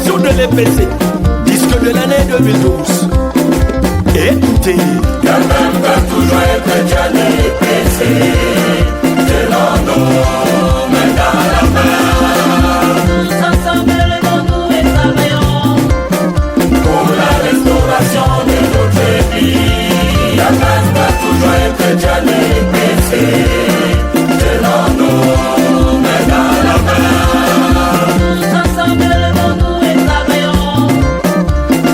édition de l'EPC, disque de l'année 2012. Écoutez. Quand même va toujours être déjà l'EPC, c'est l'anneau, main dans la main. Tous ensemble, levons-nous et travaillons pour la restauration de notre pays. Quand même va toujours être déjà l'EPC, c'est l'anneau, main dans la main. Tous ensemble, levons-nous et travaillons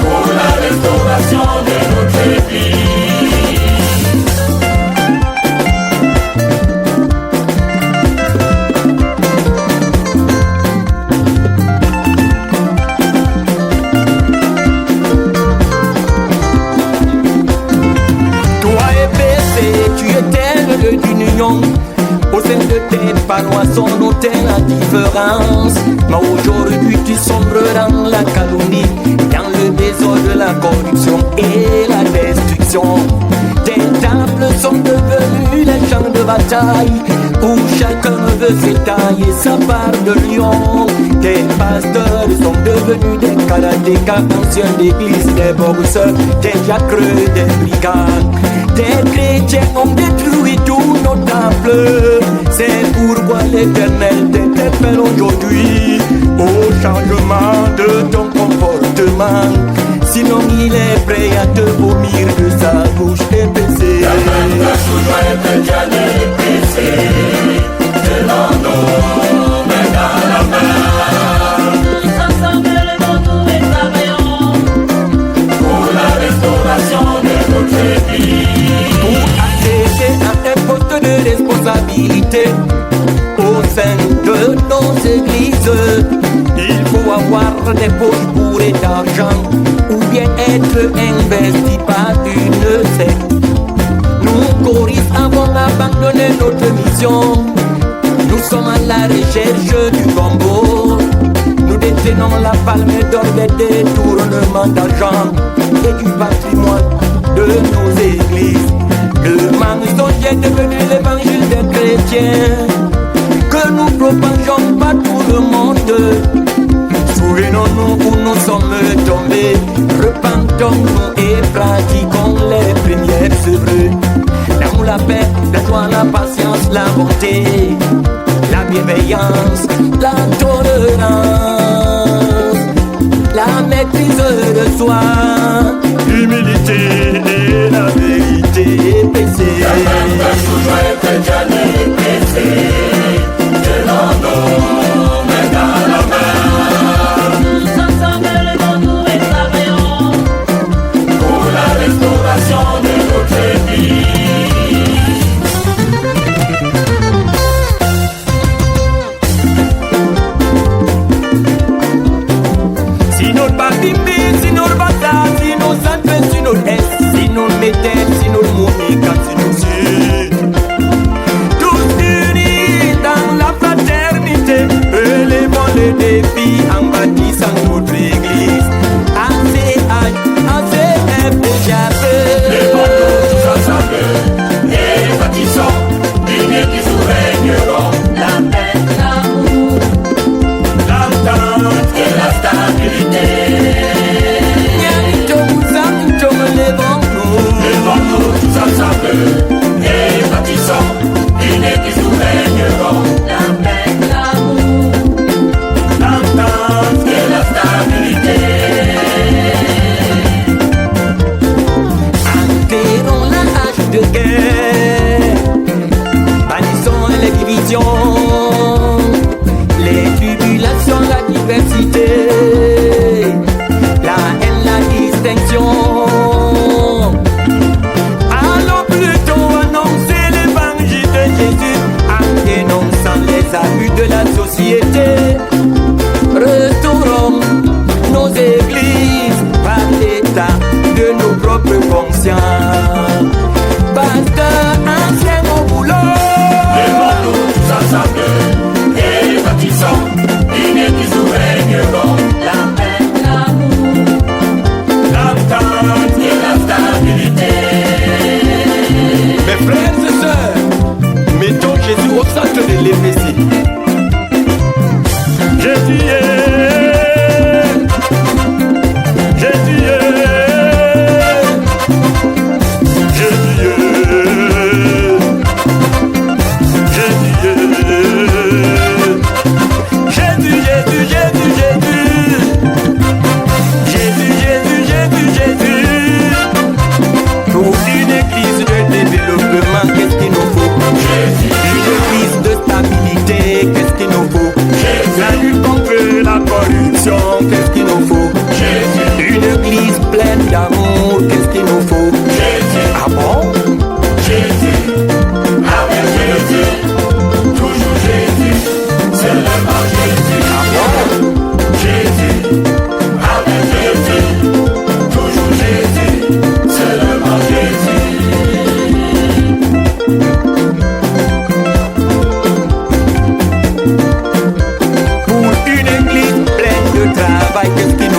pour la restauration de notre pays. Au sein de tes parois sont notées la différence. Mais aujourd'hui tu sombres dans la calomnie, dans le désordre de la corruption et la destruction. Tes tables sont devenues les champs de bataille où chacun veut s'étailler sa part de lion. Tes pasteurs sont devenus des karatékas, anciens d'église, des boxeurs, des diacres, des brigands. Des chrétiens ont détruit tous nos temples. C'est pourquoi l'Éternel t'interpelle aujourd'hui au changement de ton comportement. Sinon il est prêt à te vomir de sa bouche épaissée. La main va toujours être déjà l'EPC, c'est l'anneau, main dans la main. tous ensemble, levons-nous et travaillons pour la restauration de notre pays. Pour accéder à un poste de responsabilité au sein de nos églises, il faut avoir des poches bourrées d'argent ou bien être investi par une secte. Nous, choristes, avons abandonné notre mission. Nous sommes à la recherche du combo. Nous détenons la palme d'or des détournements d'argent et du patrimoine de nos églises. Le mensonge est devenu l'évangile des chrétiens que nous propageons par tout le monde. Souvenons-nous où nous sommes tombés, repentons-nous et pratiquons les prières œuvres. L'amour, la paix, la joie, la patience, la bonté, la bienveillance, la tolérance, la maîtrise de soi, l'humilité et la vérité épaissée. La main va toujours être déjà l'EPC, c'est l'anneau, main dans la main. tous ensemble, levons-nous et travaillons Pour la restauration de notre pays. Si notre Bimbi, si notre Bata, si nos Sanfes, si notre S, si notre Métel, si notre Monica, si nous sommes tous unis dans la fraternité, relevons les défis en bâtissant notre église. ACH, ACF déjà Levons-nous tous ensemble et bâtissons une église où régneront la paix, l'amour, l'entente et la stabilité. Levons-nous tous ensemble et bâtissons une église où régneront la paix, l'amour, l'entente et la stabilité. Enterrons la hache de guerre, bannissons les divisions, les tribulations, la diversité, la haine, la distinction. Allons plutôt annoncer l'évangile de Jésus en dénonçant les abus de la société. Restaurons nos églises par l'état de nos propres consciences. Pasteur, ancien au boulot. Levons-nous tous ensemble et bâtissons une église où régneront la paix, l'amour, l'entente et la stabilité. Mes frères et sœurs, mettons Jésus au centre de l'EPC. Jésus est travail, qu'est-ce qui